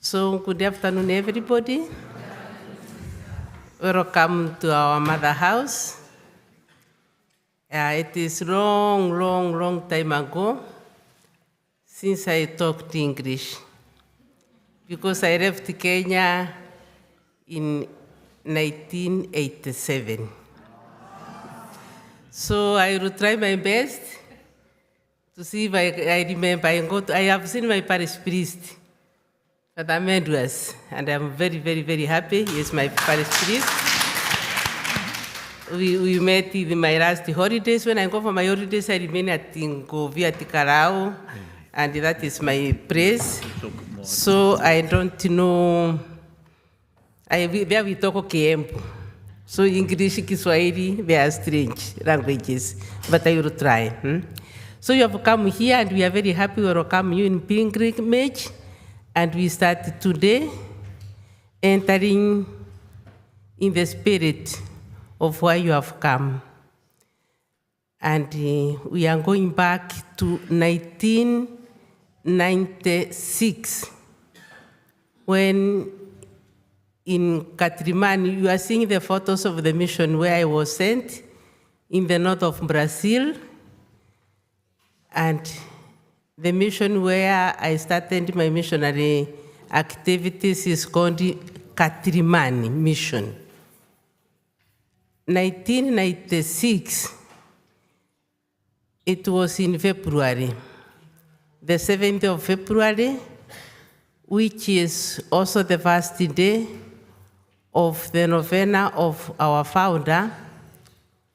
So, good afternoon, everybody. Welcome to our mother house. It is long time ago since I talked English, because I left Kenya in 1987. So I will try my best to see if I remember. I have seen my parish priest, Father Medwas, and I'm very happy. He is my parish priest. We met in my last holidays. When I go for my holidays, I remain at Ngovi at Karao, and that is my place. So I don't know. There we talk Kiembu. So English, Kiswahili, they are strange languages, but I will try. So you have come here, and we are very happy to welcome you in pilgrimage. And we start today entering in the spirit of why you have come. And we are going back to 1996, when in Catrimani, you are seeing the photos of the mission where I was sent in the north of Brazil. And the mission where I started my missionary activities is called Catrimani Mission. 1996, it was in February, the 7th of February, which is also the first day of the novena of our founder,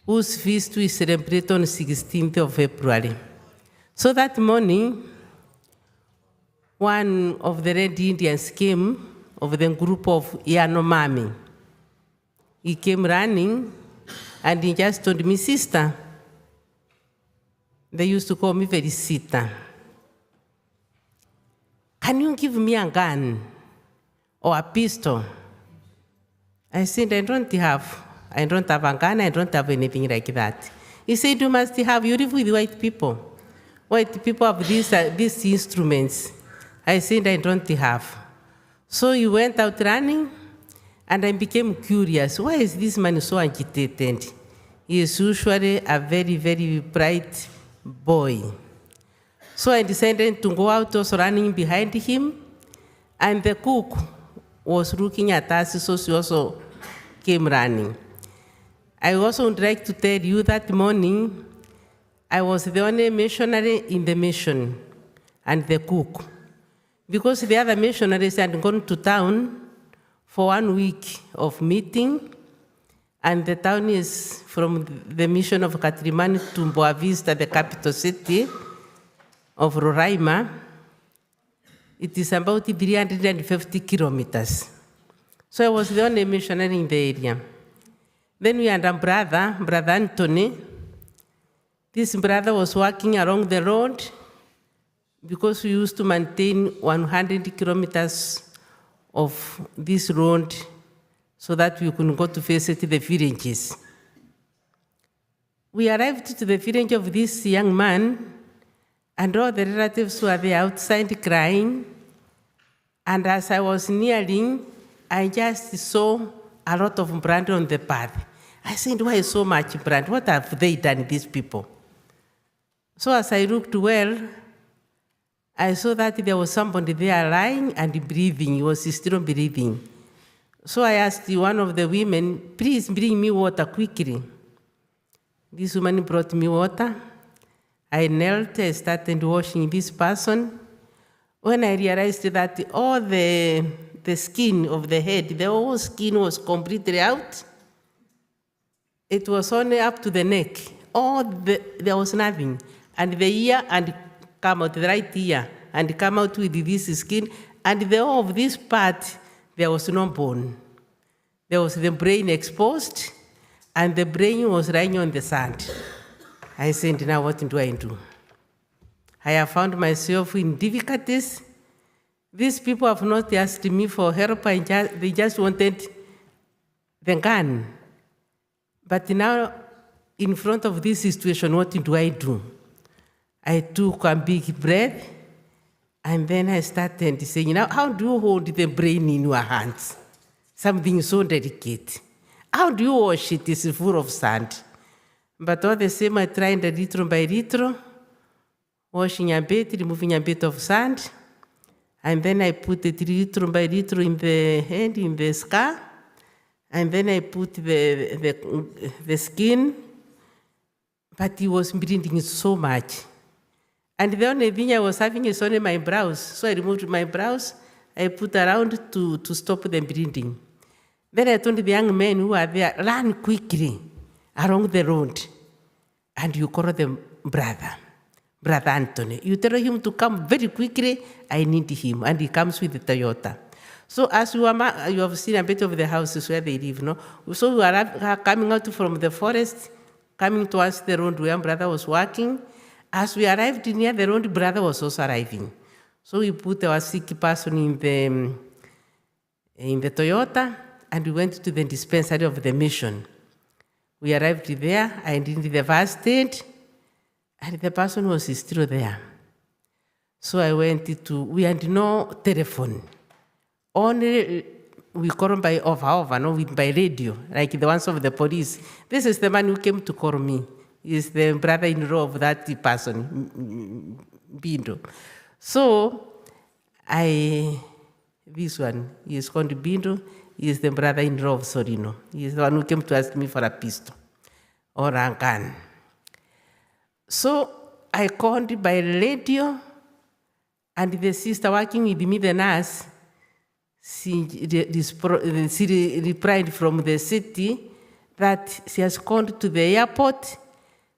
whose feast we celebrate on 16th of February. So that morning, one of the Red Indians came, of the group of Yanomami. He came running, and he just told me, "Sister," they used to call me Felicita, "can you give me a gun or a pistol?" I said, I don't have a gun, I don't have anything like that. He said, "You must have, you live with white people. White people have these instruments." I said, I don't have. So he went out running, and I became curious. Why is this man so agitated? He is usually a very bright boy. So I decided to go out, also running behind him, and the cook was looking at us, so she also came running. I also would like to tell you that morning, I was the only missionary in the mission, and the cook, because the other missionaries had gone to town for 1 week of meeting, and the town is from the mission of Catrimani to Boa Vista, the capital city of Roraima. It is about 350 kilometers. So I was the only missionary in the area. Then we had a brother Anthony. This brother was walking along the road, because we used to maintain 100 kilometers of this road so that we could go to visit the villages. We arrived to the village of this young man, and all the relatives were there outside crying. And as I was nearing, I just saw a lot of blood on the path. I said, "Why so much blood? What have they done, these people?" So as I looked well, I saw that there was somebody there lying and breathing. He was still breathing. So I asked one of the women, "Please bring me water quickly." This woman brought me water. I knelt, I started washing this person. When I realized that all the skin of the head, the whole skin was completely out, it was only up to the neck. There was nothing. And the ear, and come out, the right ear, and come out with this skin, and the whole of this part, there was no bone. There was the brain exposed, and the brain was lying on the sand. I said, now what do I do? I have found myself in difficulties. These people have not asked me for help, they just wanted the gun. But now, in front of this situation, what do? I took a big breath, And then I started saying, now, how do you hold the brain in your hands? Something so delicate. How do you wash it? It's full of sand. But all the same, I tried little by little, washing a bit, removing a bit of sand. And then I put it little by little in the hand, in the scar. And then I put the skin. But he was bleeding so much. And the only thing I was having is only my brows. So I removed my brows. I put around to stop the bleeding. Then I told the young men who were there, run quickly along the road. And you call them Brother Anthony. You tell him to come very quickly. I need him. And he comes with the Toyota. So as you have seen a bit of the houses where they live, no? So we are coming out from the forest, coming towards the road where Brother was working. As we arrived near the road, Brother was also arriving. So we put our sick person in the Toyota, and we went to the dispensary of the mission. We arrived there, I did the first aid, and the person was still there. So I went we had no telephone. Only we call by over, no, by radio, like the ones of the police. This is the man who came to call me. He's the brother-in-law of that person, Bindo. So this one, he is called Bindo. He is the brother-in-law of Sorino. He is the one who came to ask me for a pistol or a gun. So I called by radio, and the sister working with me, the nurse, she replied from the city that she has called to the airport.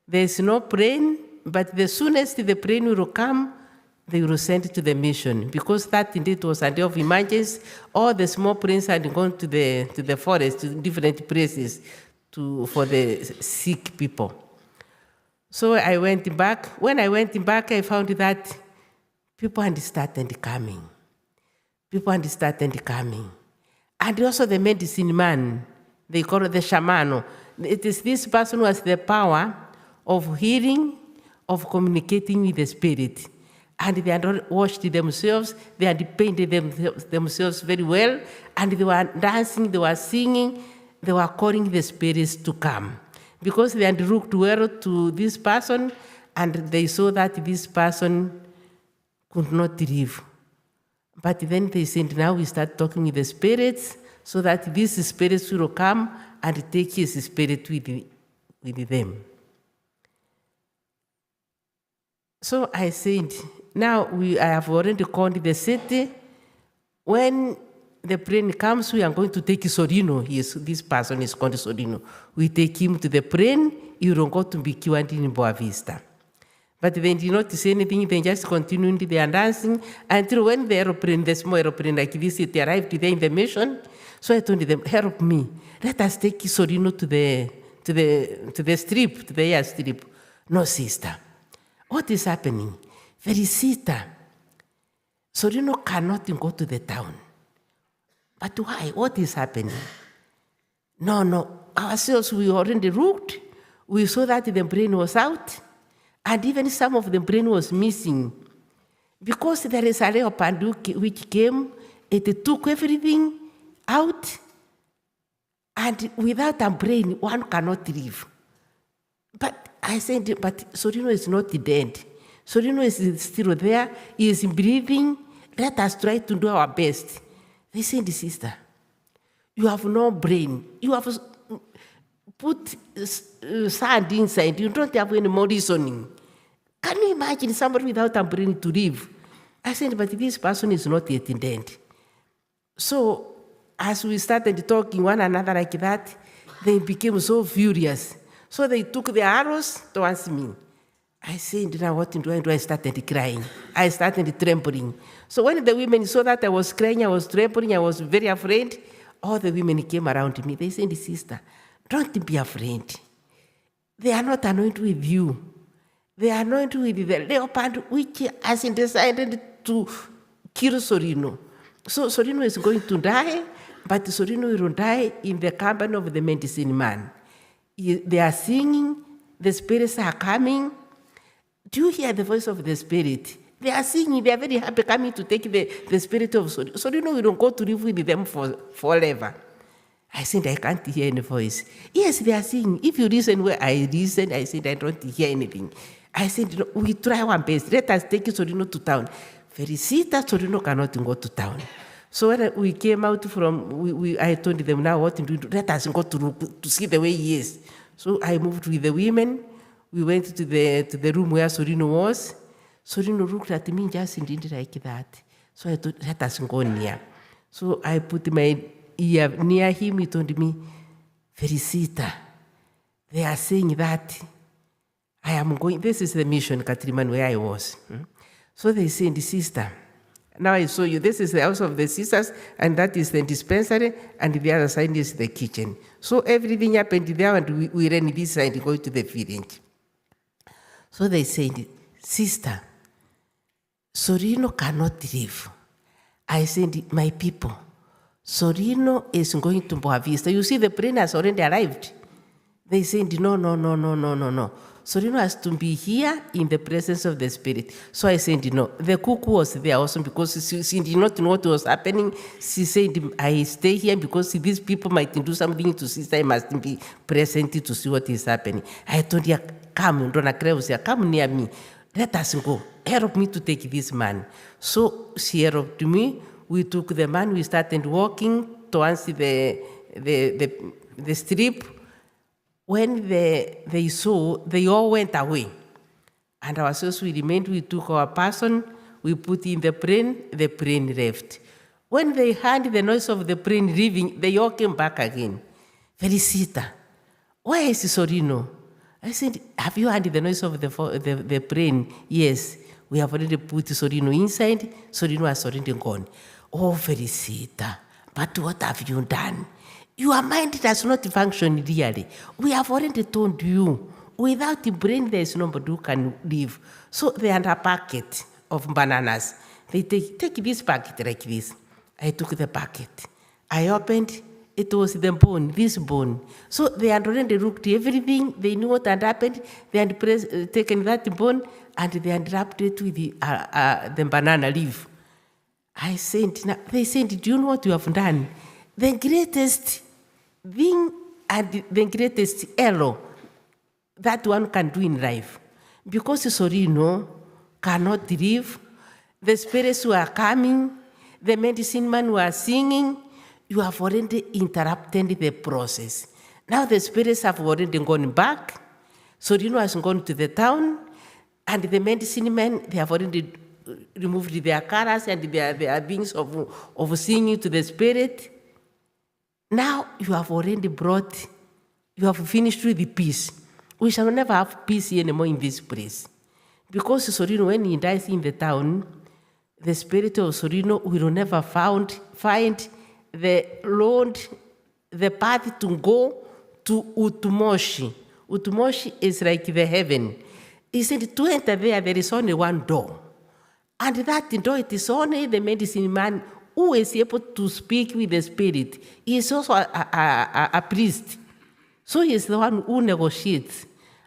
There is no plane, but the soonest the plane will come, they will send it to the mission. Because that indeed was a day of emergency. All the small planes had gone to the forest, to different places for the sick people. So I went back. When I went back, I found that people had started coming. And also the medicine man, they call it the Allamano. It is this person who has the power of healing, of communicating with the spirit. And they had washed themselves, they had painted themselves very well, and they were dancing, they were singing, they were calling the spirits to come. Because they had looked well to this person, and they saw that this person could not live. But then they said, now we start talking with the spirits, so that these spirits will come and take his spirit with them. So I said, now I have already called the city. When the plane comes, we are going to take Sorino. This person is called Sorino. We take him to the plane. He will go to be cured in Boa Vista. But they did not say anything. They just continued their dancing until when the small aeroplane like this, it arrived there in the mission. So I told them, help me. Let us take Sorino to the strip, to the air strip. No, sister. What is happening? Felicita. Sorino cannot go to the town. But why? What is happening? No. Ourselves, we already looked. We saw that the brain was out. And even some of the brain was missing. Because there is a leopard which came, it took everything out. And without a brain, one cannot live. But I said, but Sorino is not dead. Sorino is still there. He is breathing. Let us try to do our best. They said, sister, you have no brain. You have put sand inside. You don't have any more reasoning. Can you imagine somebody without a brain to live? I said, but this person is not yet dead. So as we started talking one another like that, they became so furious. So they took the arrows towards me. I said, now what do I do? I started crying. I started trembling. So when the women saw that I was crying, I was trembling, I was very afraid, all the women came around me. They said, sister, don't be afraid. They are not anointed with you. They are anointed with the leopard which has decided to kill Sorino. So Sorino is going to die, but Sorino will die in the company of the medicine man. They are singing, the spirits are coming. Do you hear the voice of the spirit? They are singing, they are very happy coming to take the spirit of Sorino. Sorino, we don't go to live with them forever. I said, I can't hear any voice. Yes, they are singing. If you listen where I listen, I said, I don't hear anything. I said, no, we try one best. Let us take Sorino to town. Felicita, Sorino cannot go to town. So when we came out from, I told them now what to do. Let us go to see the way he is. So I moved with the women. We went to the room where Sorino was. Sorino looked at me just indeed like that. So I thought, let us go near. So I put my ear near him. He told me, Felicita, they are saying that I am going, this is the mission, Katriman, where I was. So they said, sister, now I saw you, this is the house of the sisters, and that is the dispensary, and the other side is the kitchen. So everything happened there, and we ran this side to go to the village. So they said, sister, Sorino cannot live. I said, my people, Sorino is going to Boa Vista. You see, the plane has already arrived. They said, no. Sorino has to be here in the presence of the Spirit. So I said, no. The cook was there also because she did not know what was happening. She said, I stay here because these people might do something to sister. I must be present to see what is happening. I told her, come, Donna Kreusia, come near me. Let us go. Help me to take this man. So she helped me. We took the man. We started walking towards the strip. When they saw, they all went away. And ourselves, we remained. We took our person. We put in the plane left. When they heard the noise of the plane leaving, they all came back again. Felicita, where is Sorino? I said, have you heard the noise of the plane? Yes, we have already put Sorino inside. Sorino has already gone. Oh, Felicita, but what have you done? Your mind does not function really. We have already told you, without the brain, there is nobody who can live. So they had a packet of bananas. They take this packet like this. I took the packet. I opened. It was the bone, this bone. So they had already looked everything. They knew what had happened. They had taken that bone and they had wrapped it with the banana leaf. I said, they said, do you know what you have done? The greatest thing and the greatest error that one can do in life. Because Sorino cannot live, the spirits who are coming, the medicine man who are singing, you have already interrupted the process. Now the spirits have already gone back. Sorino has gone to the town, and the medicine men, they have already removed their colors and their beings of singing to the spirit. Now you have already you have finished with the peace. We shall never have peace anymore in this place. Because Sorino, when he dies in the town, the spirit of Sorino will never find the road, the path to go to Utumoshi. Utumoshi is like the heaven. He said to enter there is only one door. And that door, it is only the medicine man who is able to speak with the spirit. He is also a priest. So he is the one who negotiates.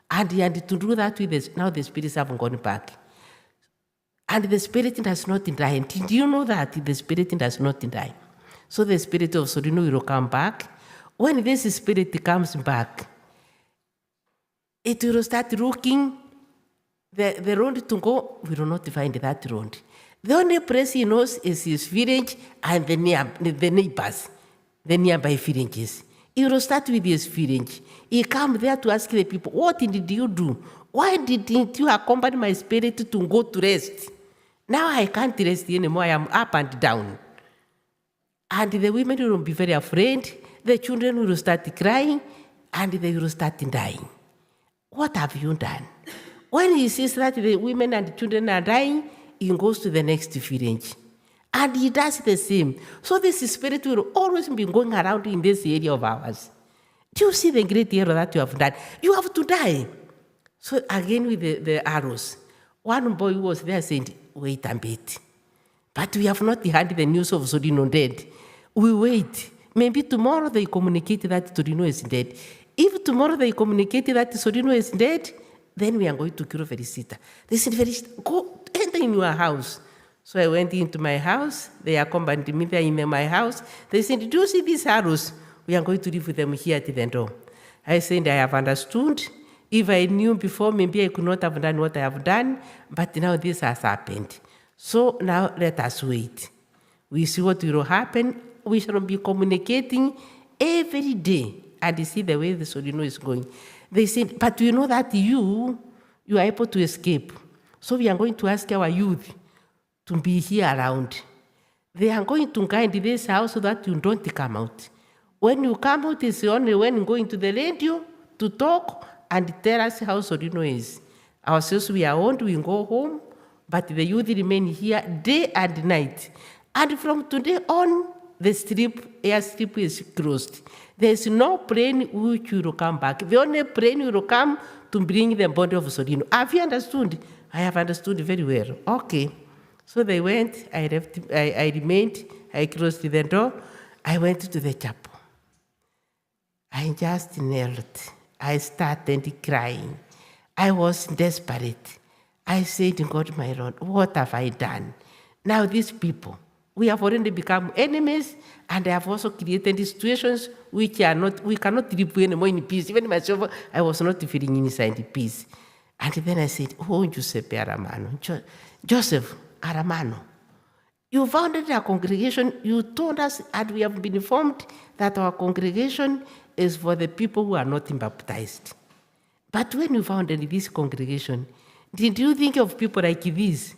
And he had to do that with this. Now the spirits haven't gone back. And the spirit does not die. Do you know that? The spirit does not die. So the spirit of Sorino will come back. When this spirit comes back, it will start looking. The road to go, we will not find that road. The only place he knows is his village and the neighbors, the nearby villages. He will start with his village. He comes there to ask the people, what did you do? Why didn't you accompany my spirit to go to rest? Now I can't rest anymore. I am up and down. And the women will be very afraid. The children will start crying and they will start dying. What have you done? When he sees that the women and the children are dying, he goes to the next village. And he does the same. So this spirit will always be going around in this area of ours. Do you see the great error that you have done? You have to die. So again with the arrows. One boy who was there said, wait a bit. But we have not heard the news of Sorino dead. We wait. Maybe tomorrow they communicate that Sorino is dead. If tomorrow they communicate that Sorino is dead, then we are going to kill Felicita. They said, Felicita, go enter enter in your house. So I went into my house. They accompanied me there in my house. They said, do you see these arrows? We are going to live with them here at the door. I said, I have understood. If I knew before, maybe I could not have done what I have done, but now this has happened. So now let us wait. We see what will happen. We shall be communicating every day and see the way the Solino is going. They said, but we know that you are able to escape. So we are going to ask our youth to be here around. They are going to guide this house so that you don't come out. When you come out, it's only when you go into the radio to talk and tell us how Solino is. Ourselves, we are owned, we go home, but the youth remain here day and night. And from today on, the airstrip is closed. There is no plane which will come back. The only plane will come to bring the body of Solino. Have you understood? I have understood very well. Okay. So they went, I left, I remained, I closed the door, I went to the chapel. I just knelt. I started crying. I was desperate. I said, God, my Lord, what have I done? Now these people, we have already become enemies, and I have also created situations which we cannot live anymore in peace. Even myself, I was not feeling inside peace. And then I said, oh, Giuseppe Allamano, Joseph Allamano, you founded a congregation, you told us, and we have been informed that our congregation is for the people who are not baptized. But when you founded this congregation, did you think of people like this?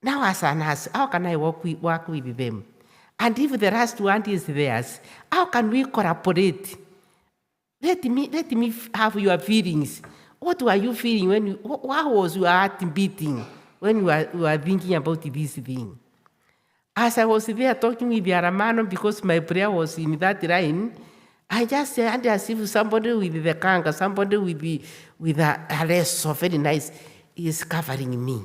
Now as an us, how can I work with them? And if the last one is theirs, how can we cooperate? Let me have your feelings. What were you feeling how was your heart beating when you were thinking about this thing? As I was there talking with the Allamano, because my prayer was in that line, I just said as if somebody with the kanga, somebody with a lasso, very nice, is covering me.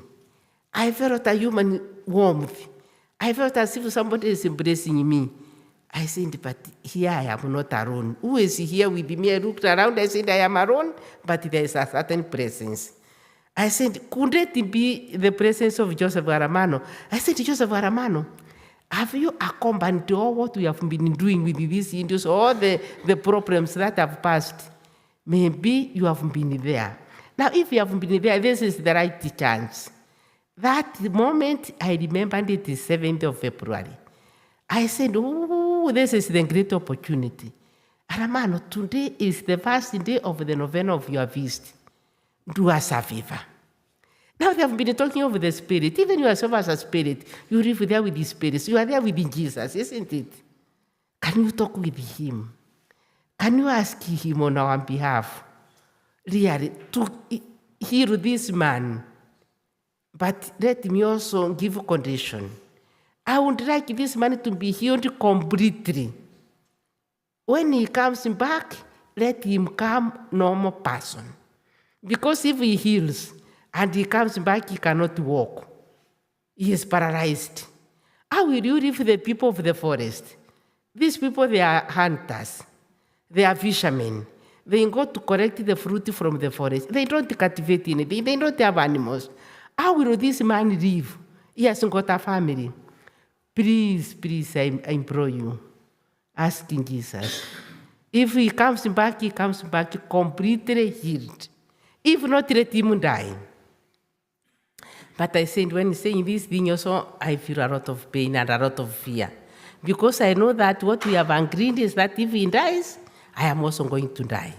I felt a human warmth. I felt as if somebody is embracing me. I said, but here I am not alone. Who is here with me? I looked around, I said, I am alone, but there is a certain presence. I said, could it be the presence of Joseph Allamano? I said, Joseph Allamano, have you accompanied all what we have been doing with these Indians, all the problems that have passed? Maybe you have been there. Now, if you have been there, this is the right chance. That moment, I remembered it is 7th of February. I said, oh, this is the great opportunity. Allamano, today is the first day of the novena of your feast. Do us a favor. Now they have been talking of the Spirit. Even yourself as a spirit, you live there with the Spirit. You are there with Jesus, isn't it? Can you talk with him? Can you ask him on our behalf, really, to heal this man? But let me also give a condition. I would like this man to be healed completely. When he comes back, let him come normal person. Because if he heals and he comes back, he cannot walk. He is paralyzed. How will you live with the people of the forest? These people, they are hunters. They are fishermen. They go to collect the fruit from the forest. They don't cultivate anything. They don't have animals. How will this man live? He hasn't got a family. Please, I implore you, asking Jesus. If he comes back completely healed. If not, let him die. But I said, when saying this thing also, I feel a lot of pain and a lot of fear. Because I know that what we have agreed is that if he dies, I am also going to die.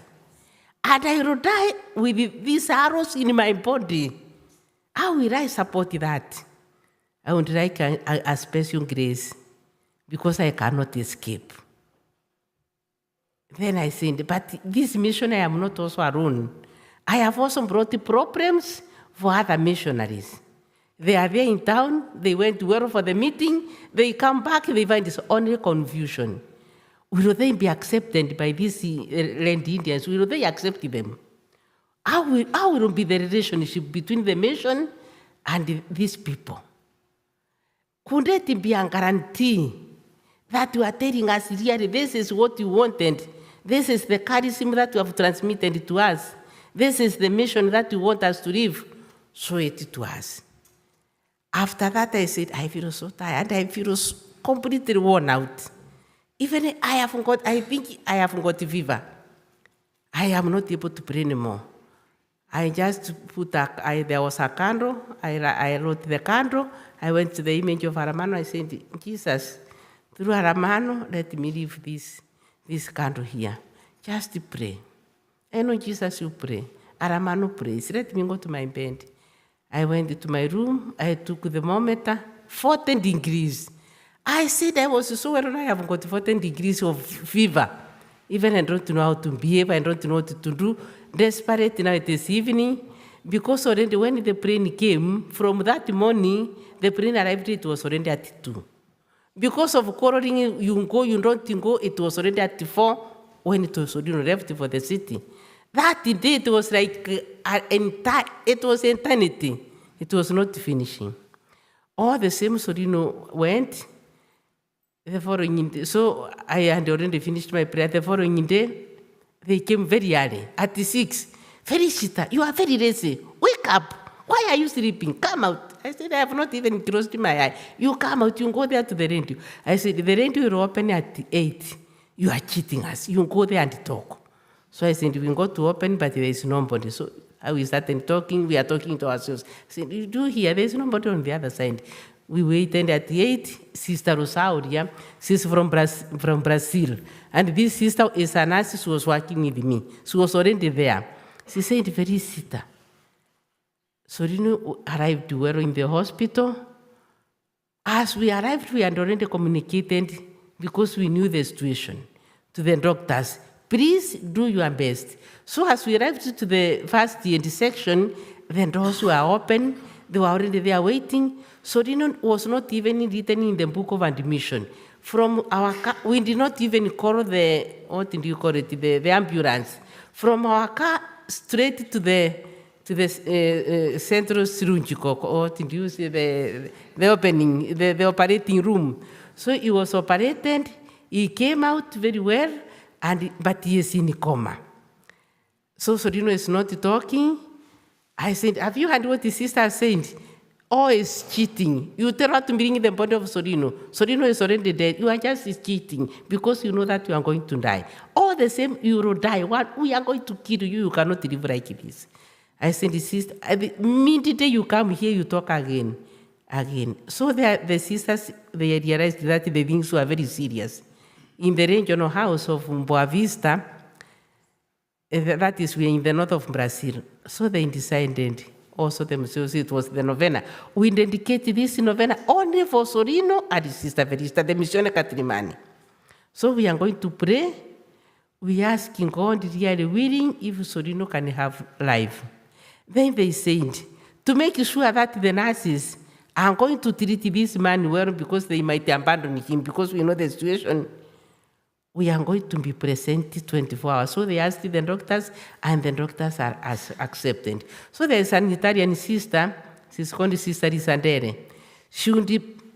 And I will die with these arrows in my body. How will I support that? I would like a special grace because I cannot escape. Then I said, but this mission I am not also alone. I have also brought problems for other missionaries. They are there in town, they went well for the meeting, they come back, they find this only confusion. Will they be accepted by these land Indians? Will they accept them? How will be the relationship between the mission and these people? Could it be a guarantee that you are telling us really this is what you wanted, this is the charism that you have transmitted to us, this is the mission that you want us to live, show it to us. After that, I said, I feel so tired. I feel completely worn out. Even I think I have got fever. I am not able to pray anymore. I just there was a candle. I wrote the candle. I went to the image of Allamano. I said, Jesus, through Allamano, let me leave this candle here. Just pray. I know Jesus will pray. Allamano prays. Let me go to my bed. I went to my room. I took the thermometer, 14 degrees. I said I was so well, I have got 14 degrees of fever. Even I don't know how to behave. I don't know what to do. Desperate now this evening, because already when the plane came, from that morning, the plane arrived, it was already at 2. Because of quarreling, you go, you don't go, it was already at 4 when it was already left for the city. That day, it was like it was eternity. It was not finishing. All the same, Sorino went the following day. So I had already finished my prayer. The following day, they came very early, at 6. Felicita, you are very lazy. Wake up. Why are you sleeping? Come out. I said, I have not even closed my eye. You come out, you go there to the radio. I said, the radio will open at 8. You are cheating us. You go there and talk. So I said, we go to open, but there is nobody. So we started talking. We are talking to ourselves. I said, you do here. There is nobody on the other side. We waited at 8. Sister Rosauria, she's from Brazil. And this sister is a nurse. She was working with me. She was already there. She said, Felicita. Sorino arrived well in the hospital. As we arrived, we had already communicated, because we knew the situation, to the doctors. Please do your best. So as we arrived to the first ENT section, the doors were open. They were already there waiting. Sorino was not even written in the book of admission. From our car, we did not even call the ambulance. From our car straight to the central surgical, or to use the opening, the operating room. So he was operated. He came out very well, but he is in coma. So Sorino is not talking. I said, have you heard what the sister said? Oh, it's cheating. You tell her to bring the body of Sorino. Sorino is already dead. You are just cheating because you know that you are going to die. All the same, you will die. What? We are going to kill you. You cannot live like this. I said, sister, immediately you come here, you talk again. So the sisters, they realized that the things were very serious. In the regional house of Boa Vista, that is, we are in the north of Brazil. So they decided, also themselves, it was the novena. We dedicate this novena only for Sorino and Sister Felicita, the Missione Catrimani. So we are going to pray. We are asking God, really willing, if Sorino can have life. Then they said, to make sure that the nurses are going to treat this man well, because they might abandon him, because we know the situation, we are going to be present 24 hours. So they asked the doctors, and the doctors are accepted. So there is an Italian sister, she's called Sister Isandere. She would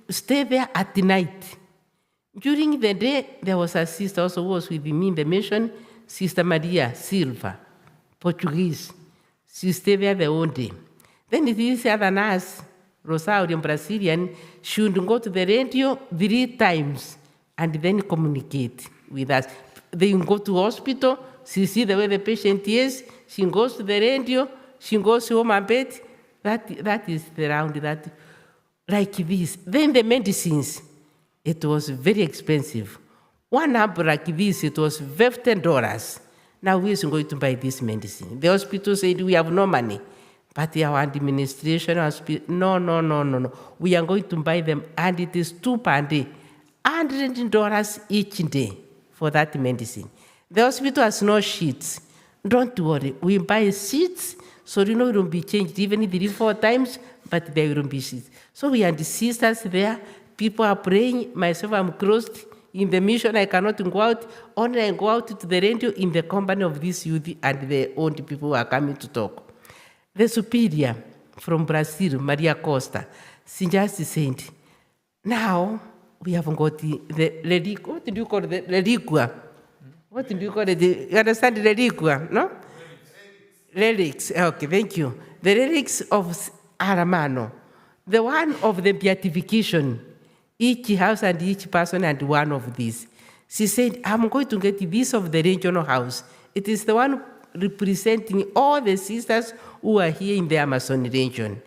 stay there at night. During the day, there was a sister also who was with me in the mission, Sister Maria Silva, Portuguese. She stayed there the whole day. Then this other nurse, Rosario, Brazilian, she would go to the radio 3 times and then communicate with us. They go to hospital, she see the way the patient is, she goes to the radio, she goes home and bed. That is the round that, like this. Then the medicines, it was very expensive. One amp like this, it was $15. Now we are going to buy this medicine. The hospital said we have no money. But our administration, no. We are going to buy them, and it is $2 per day. $100 each day for that medicine. The hospital has no sheets. Don't worry. We buy sheets, so it will be changed even 3-4 times, but there will be sheets. So we are the sisters there. People are praying. Myself, I'm closed. In the mission, I cannot go out. Only I go out to the radio in the company of this youth and the old people who are coming to talk. The superior from Brazil, Maria Costa, she just said, now we have got the reliquia. What do you call the reliquia? What do you call it? You understand the reliquia, no? Relics. Okay, thank you. The relics of Allamano. The one of the beatification, each house and each person and one of these. She said, I'm going to get this of the regional house. It is the one representing all the sisters who are here in the Amazon region.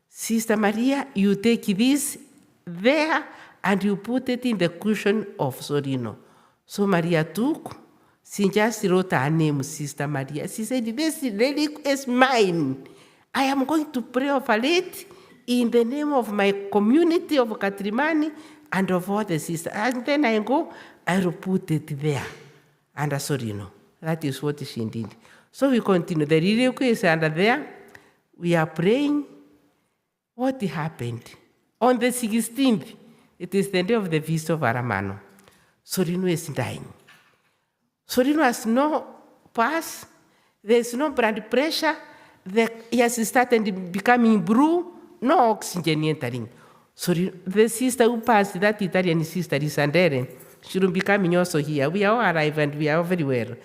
Sister Maria, you take this there and you put it in the cushion of Sorino. So Maria took, she just wrote her name, Sister Maria. She said, this relic is mine. I am going to pray over it in the name of my community of Katrimani and of all the sisters. And then I go, I will put it there under Sorino. That is what she did. So we continue. The relic is under there. We are praying. What happened? On the 16th, it is the day of the feast of Allamano. Sorino is dying. Sorino has no pulse. There is no blood pressure. He has started becoming blue. No oxygen entering. So the sister who passed, that Italian sister, Isandere, she will be coming also here. We are all arrived and we are all very well.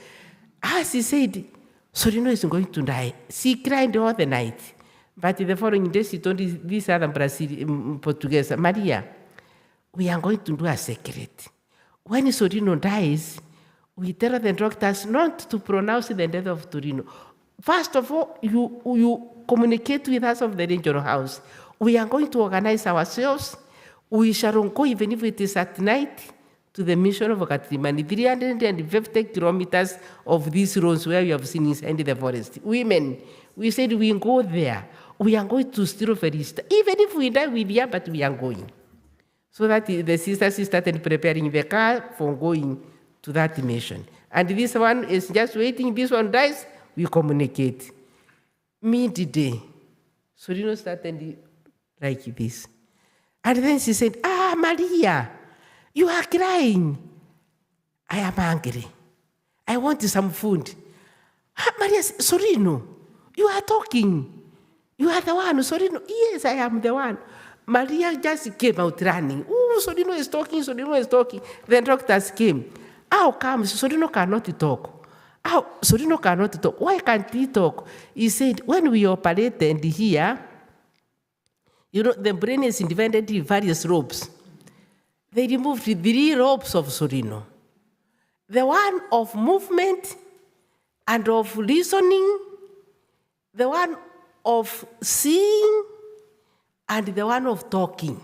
As she said, Sorino is going to die. She cried all the night. But the following day, she told this other Brazilian Portuguese, Maria, we are going to do a secret. When Sorino dies, we tell the doctors not to pronounce the death of Torino. First of all, you communicate with us of the regional house. We are going to organize ourselves. We shall go, even if it is at night, to the mission of Katrimani, 350 kilometers of these roads where you have seen inside the forest. Women, we said we go there. We are going to still Felicita. Even if we die with you, but we are going. So that the sisters started preparing the car for going to that mission. And this one is just waiting. This one dies, we communicate. Midday, Sorino started like this. And then she said, Maria, you are crying. I am hungry. I want some food. Maria said, Sorino, you are talking. You are the one. Sorino, yes, I am the one. Maria just came out running. Oh, Sorino is talking, Sorino is talking. Then doctors came. How come Sorino cannot talk? How Sorino cannot talk? Why can't he talk? He said, when we operated here, the brain is divided in various lobes. They removed 3 lobes of Sorino. The one of movement and of listening, the one of seeing, and the one of talking.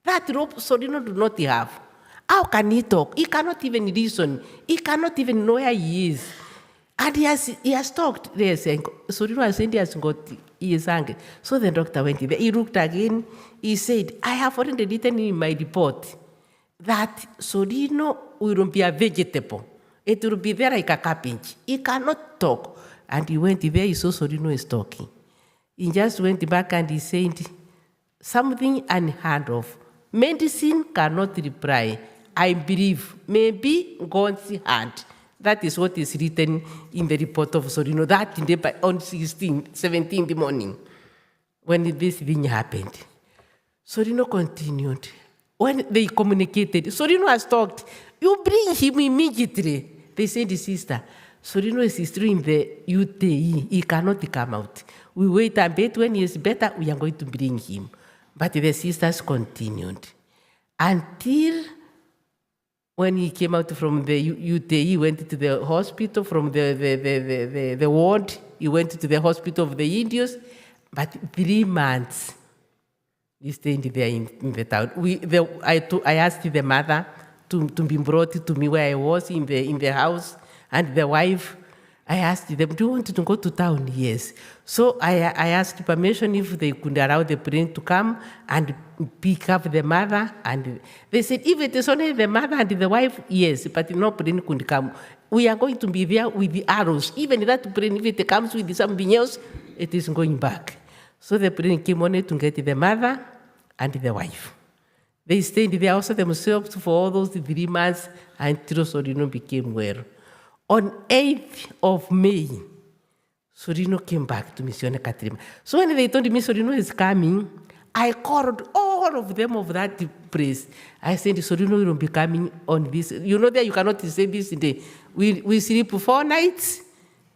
That rope Sorino do not have. How can he talk? He cannot even listen. He cannot even know where he is. And he has talked. Sorino has said he is angry. So the doctor went in there. He looked again. He said, I have already written in my report that Sorino will be a vegetable. It will be there like a cabbage. He cannot talk. And he went there. He saw Sorino is talking. He just went back and he said, something unheard of. Medicine cannot reply. I believe maybe God's hand. That is what is written in the report of Sorino. That day on 17th morning, when this thing happened. Sorino continued. When they communicated, Sorino has talked. You bring him immediately. They said, sister, Sorino is still in the UTE. He cannot come out. We wait a bit. When he is better, we are going to bring him. But the sisters continued until when he came out from the UTE, he went to the hospital from the ward. He went to the hospital of the Indians. But 3 months, he stayed there in the town. I asked the mother to be brought to me where I was in the house, and the wife. I asked them, do you want to go to town? Yes. So I asked permission if they could allow the plane to come and pick up the mother. And they said, if it is only the mother and the wife, yes, but no plane could come. We are going to be there with the arrows. Even that plane, if it comes with something else, it is going back. So the plane came only to get the mother and the wife. They stayed there also themselves for all those 3 months until Sorino became well. On 8th of May, Sorino came back to Missione Catrima. So when they told me Sorino is coming, I called all of them of that place. I said, Sorino will be coming on this. You know that you cannot say this day. We sleep 4 nights.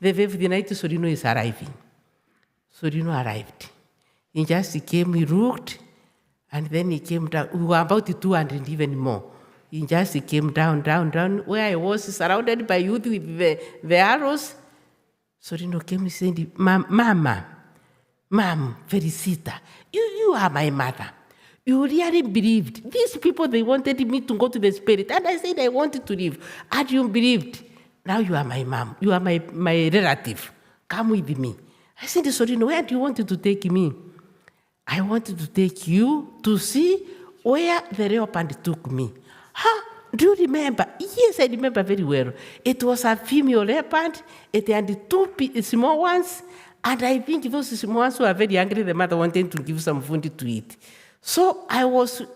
The 5th night, Sorino is arriving. Sorino arrived. He just came, he looked, And then he came down. We were about 200 even more. He just came down, where I was surrounded by youth with the arrows. Sorino came and said, Mom, Felicita, you are my mother. You really believed. These people, they wanted me to go to the spirit. And I said, I wanted to live. And you believed. Now you are my mom. You are my relative. Come with me. I said, Sorino, where do you want to take me? I wanted to take you to see where the leopard took me. Huh? Do you remember? Yes, I remember very well. It was a female leopard. It had two small ones. And I think those small ones were very angry. The mother wanted to give some food to eat. So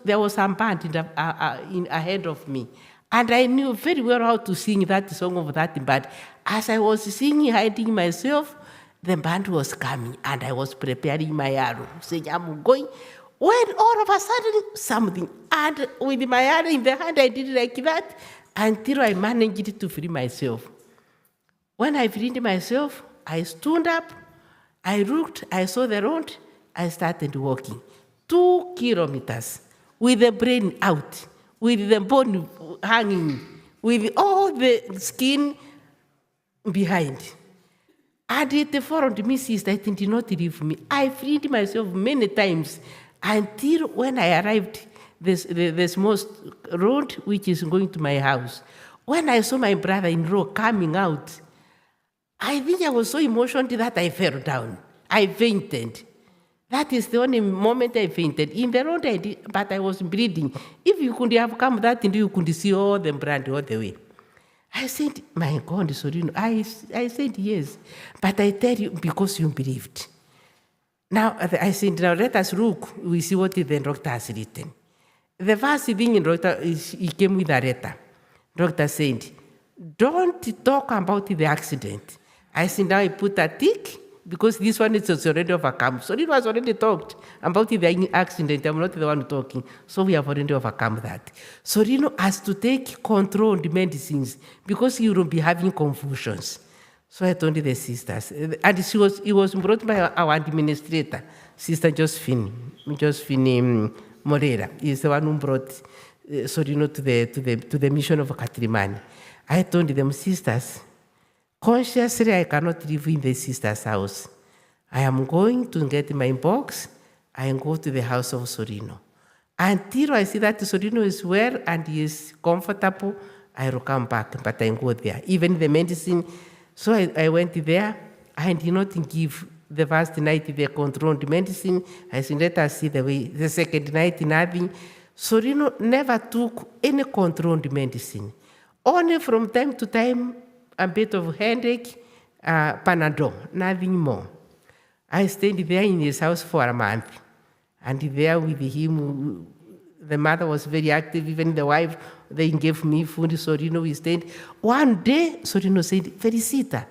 there was some band ahead of me. And I knew very well how to sing that song of that band. As I was singing, hiding myself, the band was coming, and I was preparing my arrow, saying, I'm going. When all of a sudden, something, and with my arrow in the hand, I did it like that until I managed to free myself. When I freed myself, I stood up, I looked, I saw the road, I started walking. 2 kilometers with the brain out, with the bone hanging, with all the skin behind. And it followed me, sister. It did not leave me. I freed myself many times until when I arrived the small road which is going to my house. When I saw my brother-in-law coming out, I think I was so emotional that I fell down. I fainted. That is the only moment I fainted. In the road I did, but I was bleeding. If you could have come that, you could see all the blood all the way. I said, my God, Sorino. I said, yes. But I tell you, because you believed. Now, I said, now let us look. We see what the doctor has written. The first thing in doctor is, he came with a letter. Doctor said, don't talk about the accident. I said, now I put a tick, because this one is already overcome. So it was already talked about the accident. I'm not the one talking. So we have already overcome that. So Rino has to take control of the medicines because you will be having confusions. So I told the sisters. And it was brought by our administrator, Sister Josephine Moreira. Is the one who brought Sorino to the mission of Catrimani. I told them, sisters, consciously, I cannot live in the sister's house. I am going to get my box and go to the house of Sorino. Until I see that Sorino is well and he is comfortable, I will come back, but I go there. Even the medicine, so I went there. I did not give the first night the controlled medicine. I said, let us see the way. The second night, nothing. Sorino never took any controlled medicine. Only from time to time, a bit of headache, Panadol, nothing more. I stayed there in his house for a month. And there with him, the mother was very active, even the wife, they gave me food, Sorino, we stayed. One day, Sorino said, Felicita,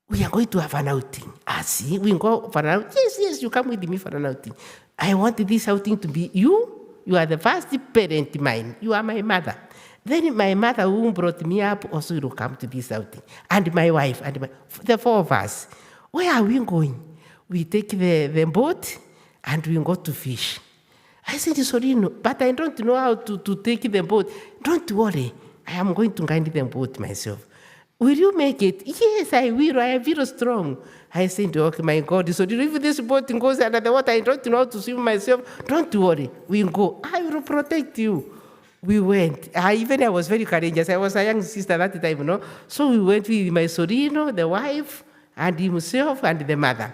we are going to have an outing. Ah, see, we go for an outing. Yes, you come with me for an outing. I want this outing to be you. You are the first parent mine. You are my mother. Then my mother who brought me up also will come to this outing. And my wife, and the 4 of us. Where are we going? We take the boat and we go to fish. I said, Sorino, but I don't know how to take the boat. Don't worry. I am going to guide the boat myself. Will you make it? Yes, I will. I am very strong. I said, okay, my God, Sorino, if this boat goes under the water, I don't know how to swim myself. Don't worry. We go. I will protect you. We went. I was very courageous. I was a young sister at that time, you know. So we went with my Sorino, the wife, and himself, and the mother.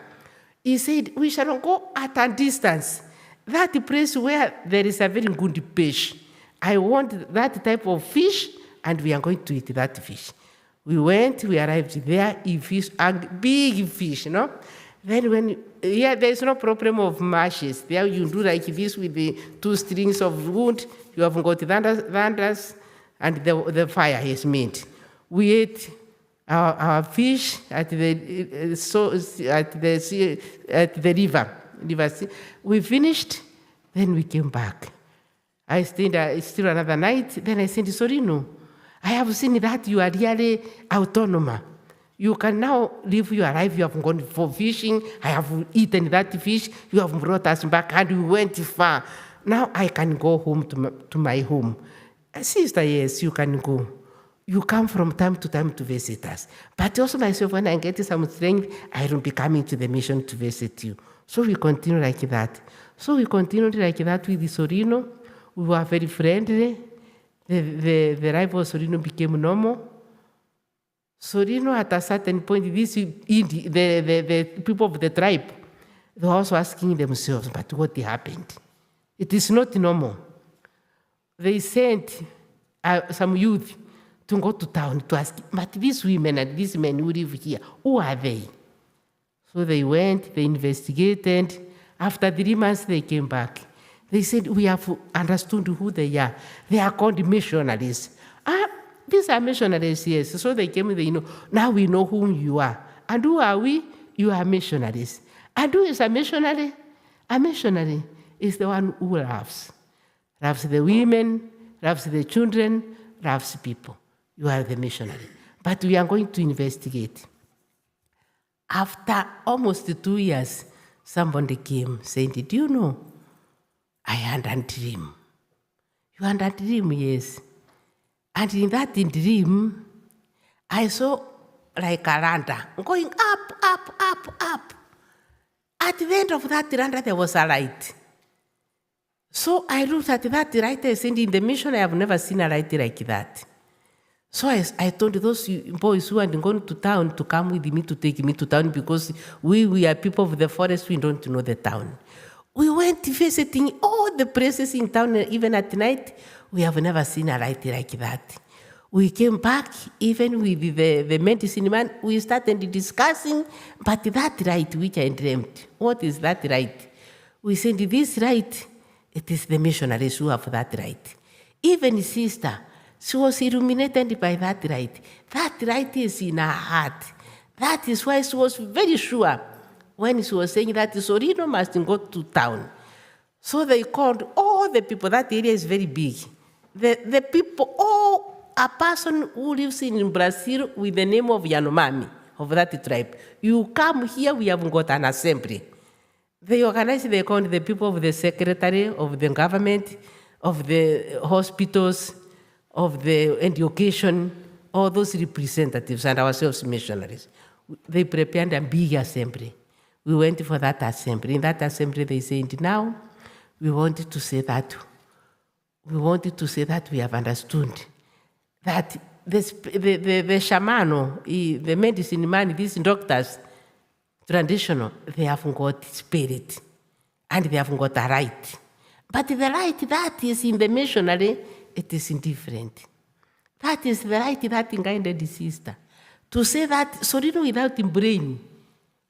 He said, we shall go at a distance. That place where there is a very good fish. I want that type of fish, and we are going to eat that fish. We went, we arrived there, a big fish, you know. Then there is no problem of mashes. There you do like this with the 2 strings of wood. You have got thunders, and the fire is made. We ate our fish at the river. We finished, then we came back. I stayed still another night. Then I said, Sorino, I have seen that you are really autonomous. You can now live your life. You have gone for fishing. I have eaten that fish. You have brought us back and we went far. Now I can go home to my home. Sister, yes, you can go. You come from time to time to visit us. But also myself, when I get some strength, I will be coming to the mission to visit you. So we continue like that. So we continued like that with Sorino. We were very friendly. The life of Sorino became normal. Sorino, at a certain point, the people of the tribe, they were also asking themselves, but what happened? It is not normal. They sent some youth to go to town to ask, but these women and these men who live here, who are they? So they went, they investigated. After 3 months, they came back. They said, we have understood who they are. They are called missionaries. These are missionaries, yes. So they came, now we know whom you are. And who are we? You are missionaries. And who is a missionary? A missionary is the one who loves. Loves the women, loves the children, loves people. You are the missionary. But we are going to investigate. After almost 2 years, somebody came saying, did you know? I had a dream. You had a dream, yes. And in that dream, I saw like a ladder going up, up, up, up. At the end of that ladder, there was a light. So I looked at that light. I said, in the mission, I have never seen a light like that. So I told those boys who had gone to town to come with me to take me to town because we are people of the forest, we don't know the town. We went visiting all the places in town, even at night. We have never seen a light like that. We came back, even with the medicine man, we started discussing, but that light which I dreamt, what is that light? We said, this light, it is the missionaries who have that light. Even sister, she was illuminated by that light. That light is in her heart. That is why she was very sure when she was saying that Sorino must go to town. So they called all the people, that area is very big. The people, a person who lives in Brazil with the name of Yanomami, of that tribe, you come here, we have got an assembly. They organized, they called the people of the secretary, of the government, of the hospitals, of the education, all those representatives and ourselves missionaries. They prepared a big assembly. We went for that assembly. In that assembly, they said, now, we wanted to say that we have understood that the shamano, the medicine man, these doctors, traditional, they have got spirit and they have got a right. But the right that is in the missionary, it is indifferent. That is the right that guided the sister. To say that Sorino without brain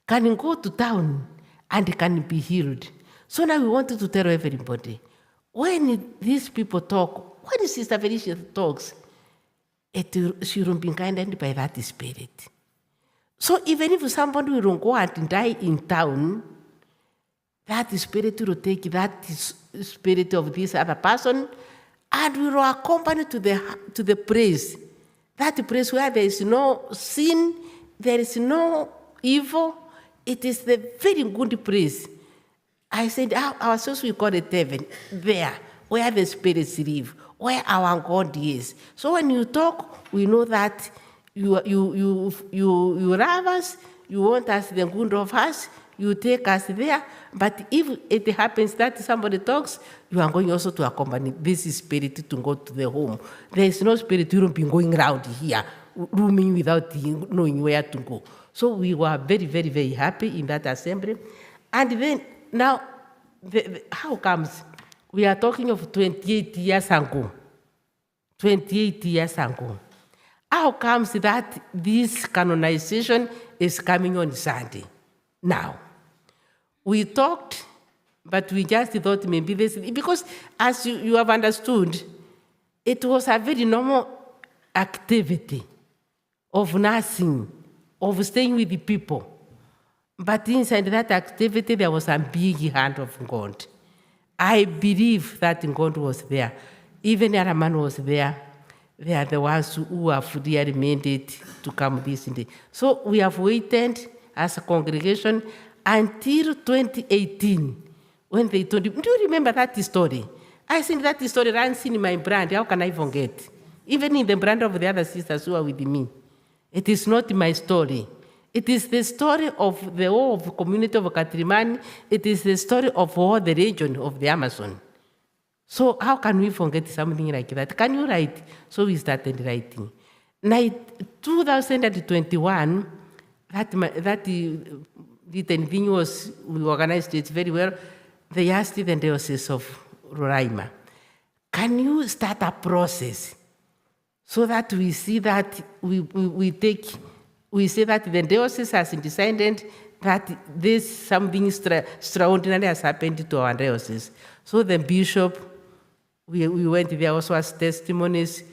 can go to town and can be healed. So now we wanted to tell everybody, when these people talk, when Sister Felicia talks, she will be guided by that spirit. So even if somebody will go and die in town, that spirit will take that spirit of this other person and will accompany to the place. That place where there is no sin, there is no evil, it is the very good place. I said, ourselves we call it heaven, there, where the spirits live, where our God is. So when you talk, we know that you love us, you want us the good of us, you take us there. But if it happens that somebody talks, you are going also to accompany this spirit to go to the home. There is no spirit you will be going around here, roaming without knowing where to go. So we were very, very, very happy in that assembly. And then now, how comes we are talking of 28 years ago? 28 years ago. How comes that this canonization is coming on Sunday? Now, we talked, but we just thought maybe this, because as you have understood, it was a very normal activity of nursing, of staying with the people. But inside that activity, there was a big hand of God. I believe that God was there. Even Allamano was there. They are the ones who have really made it to come this day. So we have waited as a congregation until 2018 when they told you, do you remember that story? I think that story runs in my brand. How can I forget? Even in the brand of the other sisters who are with me. It is not my story. It is the story of the whole of community of Catrimani. It is the story of all the region of the Amazon. So how can we forget something like that? Can you write? So we started writing. 2021, that written thing was, we organized it very well. They asked the Diocese of Roraima, can you start a process so that we see that we say that the diocese has decided that this something extraordinary has happened to our diocese. So the bishop, we went there also as testimonies.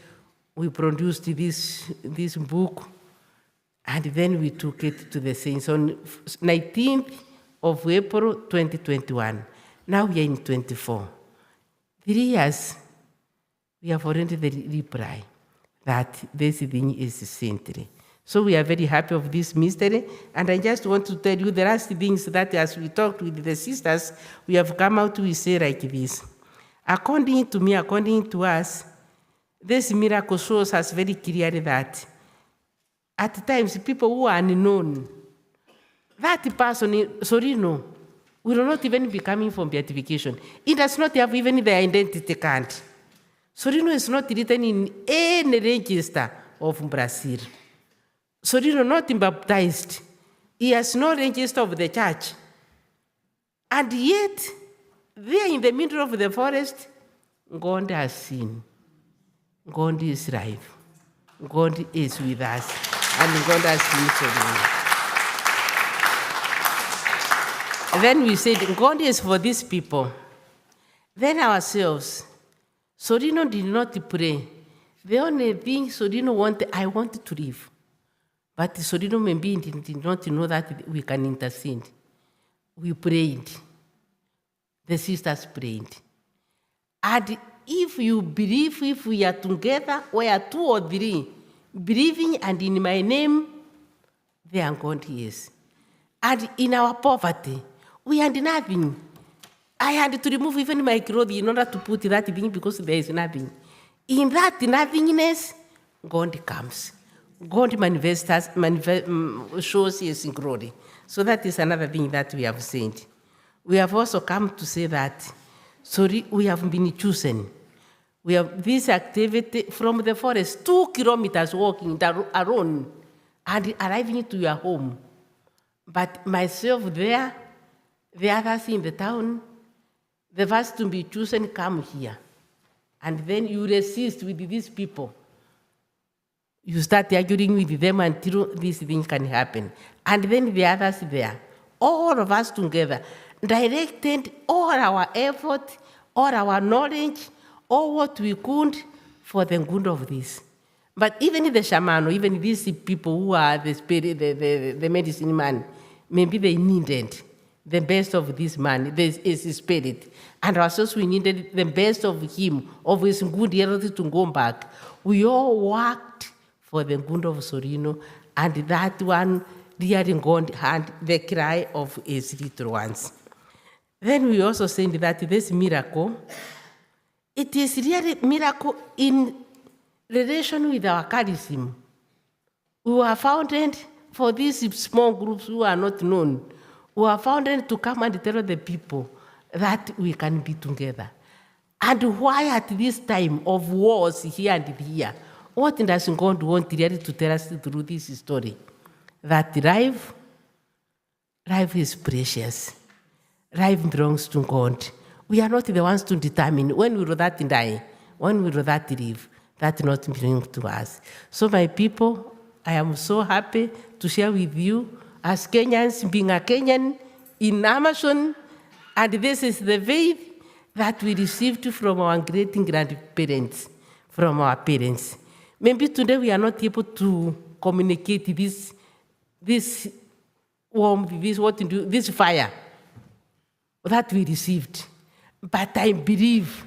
We produced this book, and then we took it to the saints on 19th of April 2021. Now we are in 24. 3 years, we have already the reply that this thing is saintly. So we are very happy of this mystery. And I just want to tell you the last things that as we talked with the sisters, we have come out to say like this. According to me, according to us, this miracle shows us very clearly that at times people who are unknown, that person, Sorino, will not even be coming from beatification. It does not have even the identity card. Sorino is not written in any register of Brazil. Sorino not baptized. He has no register of the church. And yet, there in the middle of the forest, God has seen. God is alive. God is with us. And God has seen Sorino. Then we said, God is for these people. Then ourselves, Sorino did not pray. The only thing Sorino wanted, I wanted to live. But Sorino maybe did not know that we can intercede. We prayed. The sisters prayed. And if you believe, if we are together, we are 2 or 3, believing and in my name, there God is. And in our poverty, we had nothing. I had to remove even my clothes in order to put that thing because there is nothing. In that nothingness, God comes. God shows his glory. So that is another thing that we have said. We have also come to say that, we have been chosen. We have this activity from the forest, 2 kilometers walking alone and arriving to your home. But myself there, the others in the town, the first to be chosen come here. And then you resist with these people. You start arguing with them until this thing can happen. And then the others there, all of us together, directed all our effort, all our knowledge, all what we could for the good of this. But even the shaman, even these people who are the spirit, the medicine man, maybe they needed the best of this man, this is his spirit. And ourselves, we needed the best of him, of his good health to go back. We all worked for the good of Sorino, and that one, hearing God had the cry of his little ones. Then we also said that this miracle, it is really a miracle in relation with our charism. We were founded for these small groups who are not known. We were founded to come and tell the people that we can be together. And why at this time of wars here and here, what does God want really to tell us through this story? That life is precious. Life belongs to God. We are not the ones to determine when will that die, when will that live. That not belongs to us. So my people, I am so happy to share with you as Kenyans, being a Kenyan in Amazon, and this is the faith that we received from our great grandparents, from our parents. Maybe today we are not able to communicate this warmth, this fire that we received. But I believe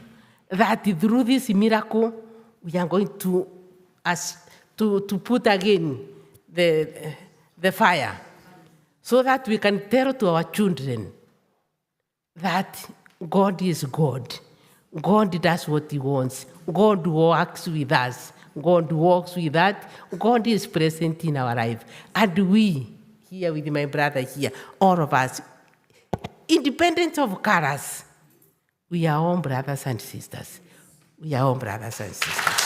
that through this miracle, we are going to us to put again the fire, so that we can tell to our children that God is God. God does what he wants. God works with us. God walks with us. God is present in our life. And we, here with my brother here, all of us, independent of colors, we are all brothers and sisters. We are all brothers and sisters.